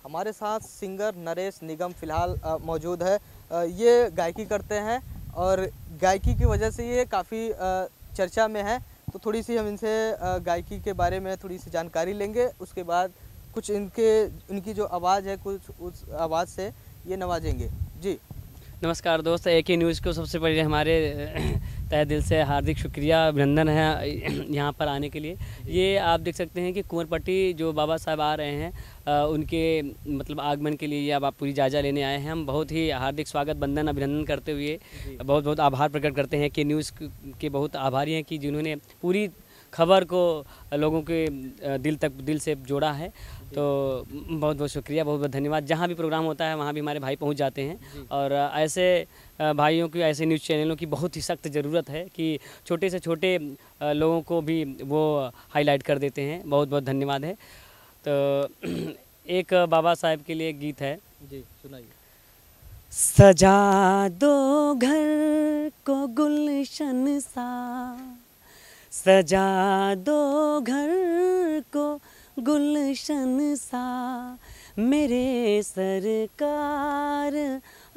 हमारे साथ सिंगर नरेश निगम फ़िलहाल मौजूद है। ये गायकी करते हैं और गायकी की वजह से ये काफ़ी चर्चा में है। तो थोड़ी सी हम इनसे गायकी के बारे में थोड़ी सी जानकारी लेंगे, उसके बाद कुछ इनकी जो आवाज़ है कुछ उस आवाज़ से ये नवाजेंगे। जी नमस्कार दोस्त, AK न्यूज़ को सबसे पहले हमारे तहे दिल से हार्दिक शुक्रिया, अभिनंदन है यहाँ पर आने के लिए। ये आप देख सकते हैं कि कुंवरपट्टी जो बाबा साहब आ रहे हैं उनके मतलब आगमन के लिए अब आप पूरी जायजा लेने आए हैं। हम बहुत ही हार्दिक स्वागत वंदन अभिनंदन करते हुए बहुत बहुत आभार प्रकट करते हैं कि न्यूज़ के बहुत आभारी हैं कि जिन्होंने पूरी खबर को लोगों के दिल से जोड़ा है। तो बहुत बहुत शुक्रिया, बहुत बहुत धन्यवाद। जहाँ भी प्रोग्राम होता है वहाँ भी हमारे भाई पहुँच जाते हैं और ऐसे भाइयों की, ऐसे न्यूज़ चैनलों की बहुत ही सख्त ज़रूरत है कि छोटे से छोटे लोगों को भी वो हाईलाइट कर देते हैं। बहुत बहुत धन्यवाद है। तो एक बाबा साहब के लिए गीत है। जी सुनाइए। सजा दो घर को गुलशन सा, सजा दो घर को गुलशन सा, मेरे सरकार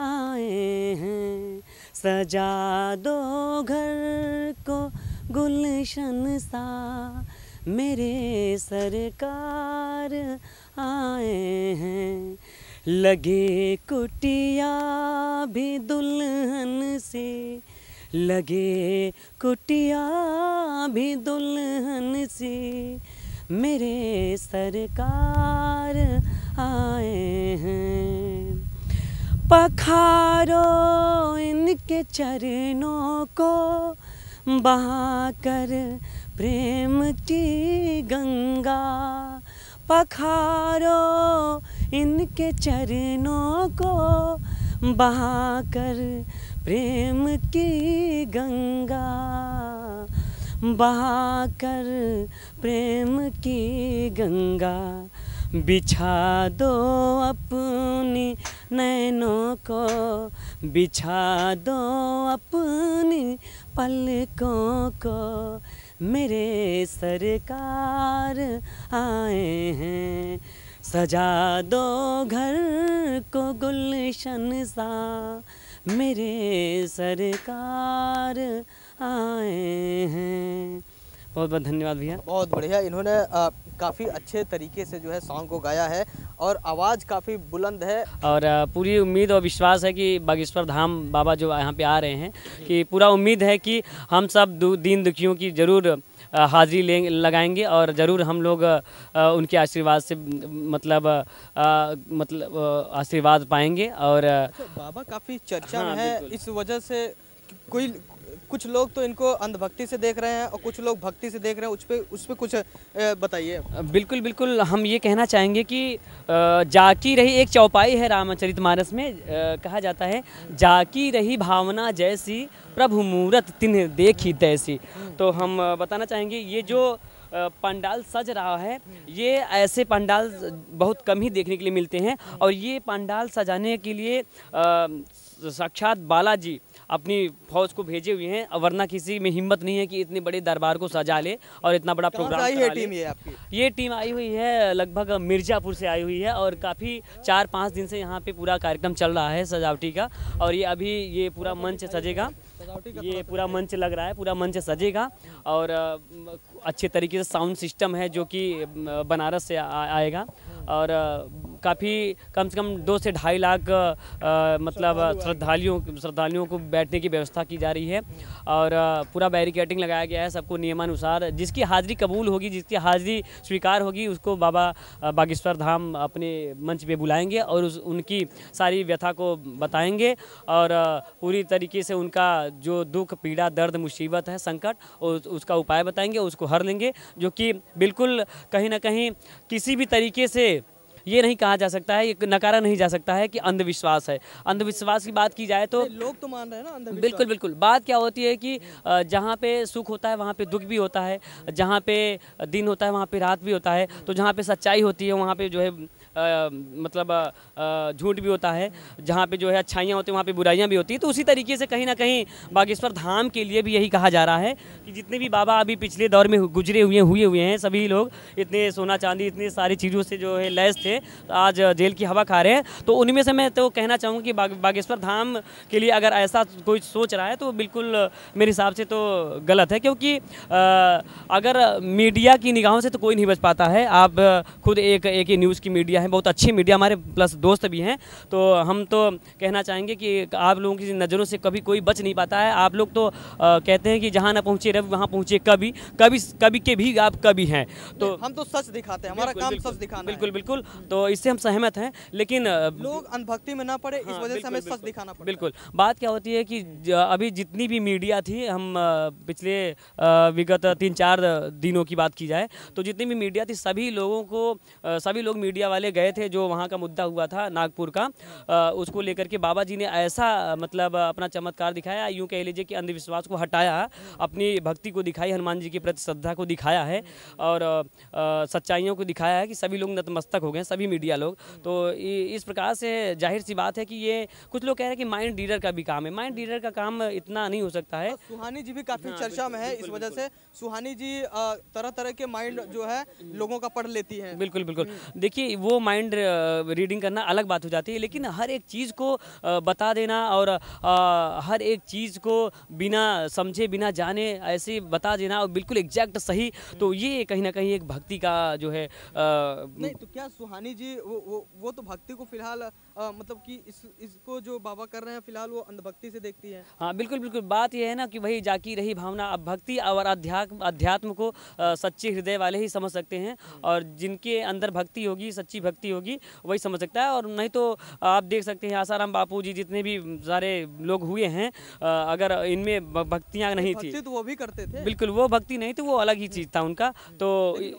आए हैं। सजा दो घर को गुलशन सा, मेरे सरकार आए हैं। लगे कुटिया भी दुल्हन से, लगे कुटिया भी दुल्हन से, मेरे सरकार आए हैं। पखारो इनके चरणों को, बहाकर प्रेम की गंगा। पखारो इनके चरणों को, बहाकर प्रेम की गंगा, बहाकर प्रेम की गंगा। बिछा दो अपनी नैनों को, बिछा दो अपनी पलकों को, मेरे सरकार आए हैं। सजा दो घर को गुलशन सा, मेरे सरकार आए हैं। बहुत बहुत धन्यवाद भैया। बहुत बढ़िया, इन्होंने काफ़ी अच्छे तरीके से जो है सॉन्ग को गाया है और आवाज़ काफ़ी बुलंद है। और पूरी उम्मीद और विश्वास है कि बागेश्वर धाम बाबा जो यहाँ पे आ रहे हैं कि पूरा उम्मीद है कि हम सब दीन दुखियों की ज़रूर हाजिरी लगाएंगे और ज़रूर हम लोग उनके आशीर्वाद से मतलब आशीर्वाद पाएंगे। और बाबा काफ़ी चर्चा में है, इस वजह से कुछ लोग तो इनको अंधभक्ति से देख रहे हैं और कुछ लोग भक्ति से देख रहे हैं। उस पे कुछ बताइए। बिल्कुल बिल्कुल, हम ये कहना चाहेंगे कि जाकी रही, एक चौपाई है रामचरितमानस में, कहा जाता है जाकी रही भावना जैसी, प्रभु मूरत तिन्ह देखी तैसी। तो हम बताना चाहेंगे ये जो पंडाल सज रहा है, ये ऐसे पंडाल बहुत कम ही देखने के लिए मिलते हैं और ये पंडाल सजाने के लिए साक्षात बालाजी अपनी फौज को भेजे हुए हैं, वरना किसी में हिम्मत नहीं है कि इतने बड़े दरबार को सजा ले और इतना बड़ा प्रोग्राम आई है टीम ये आपकी? ये टीम आई हुई है लगभग मिर्ज़ापुर से आई हुई है और काफ़ी 4-5 दिन से यहाँ पे पूरा कार्यक्रम चल रहा है सजावटी का। और ये अभी ये पूरा मंच सजेगा, ये पूरा मंच लग रहा है, पूरा मंच सजेगा और अच्छे तरीके से साउंड सिस्टम है जो कि बनारस से आएगा और काफ़ी कम से कम 2 से 2.5 लाख मतलब श्रद्धालुओं को बैठने की व्यवस्था की जा रही है और पूरा बैरिकेडिंग लगाया गया है सबको नियमानुसार। जिसकी हाज़िरी कबूल होगी, जिसकी हाज़िरी स्वीकार होगी, उसको बाबा बागेश्वर धाम अपने मंच पे बुलाएंगे और उनकी सारी व्यथा को बताएंगे और पूरी तरीके से उनका जो दुख, पीड़ा, दर्द, मुसीबत है, संकट, उसका उपाय बताएंगे, उसको हर लेंगे। जो कि बिल्कुल कहीं ना कहीं किसी भी तरीके से ये नहीं कहा जा सकता है, ये नकारा नहीं जा सकता है कि अंधविश्वास है। अंधविश्वास की बात की जाए तो लोग तो मान रहे हैं ना अंधविश्वास। बिल्कुल बिल्कुल, बात क्या होती है कि जहाँ पे सुख होता है वहाँ पे दुख भी होता है, जहाँ पे दिन होता है वहाँ पे रात भी होता है। तो जहाँ पे सच्चाई होती है वहाँ पे जो है मतलब झूठ भी होता है, जहाँ पे जो है अच्छाइयाँ होती हैं वहाँ पे बुराइयाँ भी होती हैं। तो उसी तरीके से कहीं ना कहीं बागेश्वर धाम के लिए भी यही कहा जा रहा है कि जितने भी बाबा अभी पिछले दौर में गुजरे हुए हैं, सभी लोग इतने सोना चांदी इतनी सारी चीज़ों से जो है लैस थे, तो आज जेल की हवा खा रहे हैं। तो उनमें से मैं तो कहना चाहूँगा कि बागेश्वर धाम के लिए अगर ऐसा कोई सोच रहा है तो बिल्कुल मेरे हिसाब से तो गलत है, क्योंकि अगर मीडिया की निगाहों से तो कोई नहीं बच पाता है। आप खुद एक ही न्यूज़ की मीडिया है, बहुत अच्छी मीडिया, हमारे प्लस दोस्त भी हैं, तो हम तो कहना चाहेंगे कि आप लोगों की नज़रों से कभी कोई बच नहीं पाता है। आप लोग तो कहते हैं कि जहाँ ना पहुँचे रवि वहाँ पहुँचे कभी के भी आप कभी हैं। तो हम तो सच दिखाते हैं, हमारा काम सच दिखाना है। बिल्कुल बिल्कुल, तो इससे हम सहमत हैं, लेकिन लोग अंधभक्ति में ना पड़े, इस वजह से हमें सच दिखाना पड़ता है। बिल्कुल। बात क्या होती है कि अभी जितनी भी मीडिया थी, हम पिछले विगत 3-4 दिनों की बात की जाए तो जितनी भी मीडिया थी सभी लोग मीडिया वाले गए थे, जो वहाँ का मुद्दा हुआ था नागपुर का, उसको लेकर के बाबा जी ने ऐसा मतलब अपना चमत्कार दिखाया, यूँ कह लीजिए कि अंधविश्वास को हटाया, अपनी भक्ति को दिखाई, हनुमान जी के प्रति श्रद्धा को दिखाया है और सच्चाइयों को दिखाया है कि सभी लोग नतमस्तक हो गए, सभी मीडिया लोग। तो इस प्रकार से जाहिर सी बात है कि ये कुछ लोग कह रहे हैं कि माइंड रीडर का भी काम है। माइंड रीडर का काम इतना नहीं हो सकता है। सुहानी जी भी काफी चर्चा में है, इस वजह से सुहानी जी तरह तरह के माइंड जो है लोगों का पढ़ लेती है। बिल्कुल बिल्कुल। देखिए, वो माइंड रीडिंग करना अलग बात हो जाती है, लेकिन हर एक चीज़ को बता देना और हर एक चीज़ को बिना समझे बिना जाने ऐसे बता देना और बिल्कुल एग्जैक्ट सही, तो ये कहीं ना कहीं एक भक्ति का जो है नहीं तो क्या सुहानी जी वो तो भक्ति को फिलहाल मतलब कि इसको जो बाबा कर रहे हैं फिलहाल वो अंधभक्ति से देखती है। हाँ बिल्कुल बिल्कुल। बात यह है ना कि वही जाकी रही भावना। अब भक्ति और अध्यात्म को सच्चे हृदय वाले ही समझ सकते हैं, और जिनके अंदर भक्ति होगी, सच्ची भक्ति होगी, वही समझ सकता है। और नहीं तो आप देख सकते हैं आसाराम बापू जी, जितने भी सारे लोग हुए हैं, अगर इनमें भक्तियाँ नहीं थी तो वो भी करते थे। बिल्कुल, वो भक्ति नहीं थी, वो अलग ही चीज़ था उनका। तो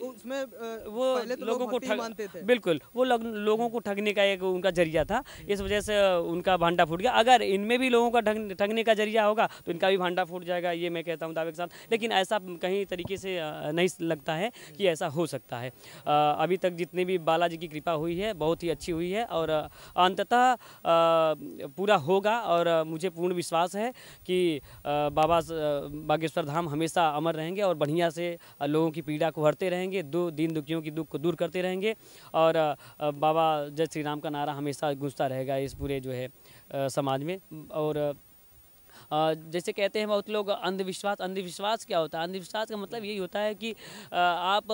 उसमें वो लोगों को मानते थे। बिल्कुल, वो लोगों को ठगने का एक उनका जरिया था, इस वजह से उनका भांडा फूट गया। अगर इनमें भी लोगों का ठगने का जरिया होगा तो इनका भी भांडा फूट जाएगा, ये मैं कहता हूँ दावे के साथ। लेकिन ऐसा कहीं तरीके से नहीं लगता है कि ऐसा हो सकता है। अभी तक जितने भी बालाजी की कृपा हुई है बहुत ही अच्छी हुई है, और अंततः पूरा होगा। और मुझे पूर्ण विश्वास है कि बाबा बागेश्वर धाम हमेशा अमर रहेंगे और बढ़िया से लोगों की पीड़ा को हरते रहेंगे, दीन दुखियों की दुख को दूर करते रहेंगे, और बाबा जय श्री राम का नारा हमेशा गूंजता रहेगा इस पूरे जो है समाज में। और जैसे कहते हैं बहुत लोग अंधविश्वास क्या होता है? अंधविश्वास का मतलब यही होता है कि आप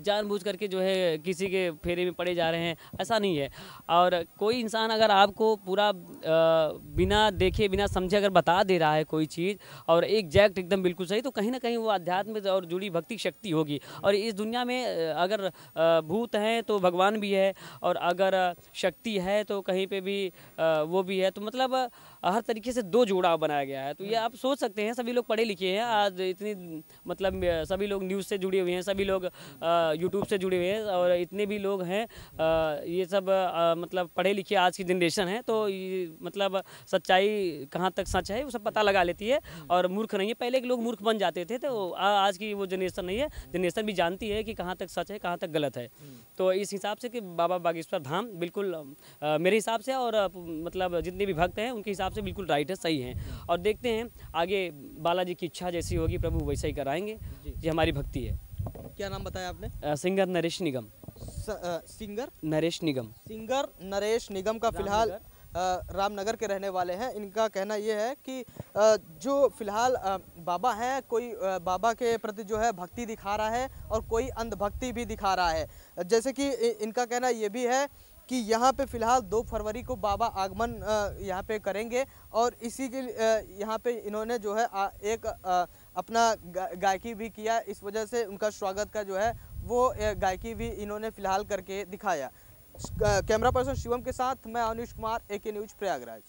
जानबूझ करके जो है किसी के फेरे में पड़े जा रहे हैं, ऐसा नहीं है। और कोई इंसान अगर आपको पूरा बिना देखे बिना समझे अगर बता दे रहा है कोई चीज़ और एग्जैक्ट एकदम बिल्कुल सही, तो कहीं ना कहीं वो अध्यात्म और जुड़ी भक्ति शक्ति होगी। और इस दुनिया में अगर भूत हैं तो भगवान भी है, और अगर शक्ति है तो कहीं पे भी वो भी है। तो मतलब हर तरीके से दो जोड़ा बनाया गया है। तो ये आप सोच सकते हैं, सभी लोग पढ़े लिखे हैं आज, इतनी मतलब सभी लोग न्यूज़ से जुड़े हुए हैं, सभी लोग यूट्यूब से जुड़े हुए हैं, और इतने भी लोग हैं ये सब मतलब पढ़े लिखे आज की जनरेशन है। तो ये मतलब सच्चाई कहाँ तक सच है वो सब पता लगा लेती है, और मूर्ख नहीं है। पहले के लोग मूर्ख बन जाते थे, तो आज की वो जनरेशन नहीं है, जनरेशन भी जानती है कि कहाँ तक सच है कहाँ तक गलत है। तो इस हिसाब से कि बाबा बागेश्वर धाम बिल्कुल मेरे हिसाब से और मतलब जितने भी भक्त हैं उनके हिसाब से बिल्कुल राइट है, सही है। और देखते हैं आगे बालाजी की इच्छा जैसी होगी प्रभु वैसा ही कराएंगे। ये हमारी भक्ति है। क्या नाम बताया आपने? सिंगर नरेश निगम। सिंगर नरेश निगम। सिंगर नरेश निगम का फिलहाल रामनगर के रहने वाले हैं। इनका कहना ये है कि जो फिलहाल बाबा हैं, कोई बाबा के प्रति जो है भक्ति दिखा रहा है और कोई अंधभक्ति भी दिखा रहा है। जैसे कि इनका कहना ये भी है कि यहाँ पे फिलहाल 2 फरवरी को बाबा आगमन यहाँ पे करेंगे, और इसी के यहाँ पे इन्होंने जो है एक अपना गायकी भी किया। इस वजह से उनका स्वागत का जो है वो गायकी भी इन्होंने फिलहाल करके दिखाया। कैमरा पर्सन शिवम के साथ मैं अनिश कुमार, AK न्यूज़ प्रयागराज।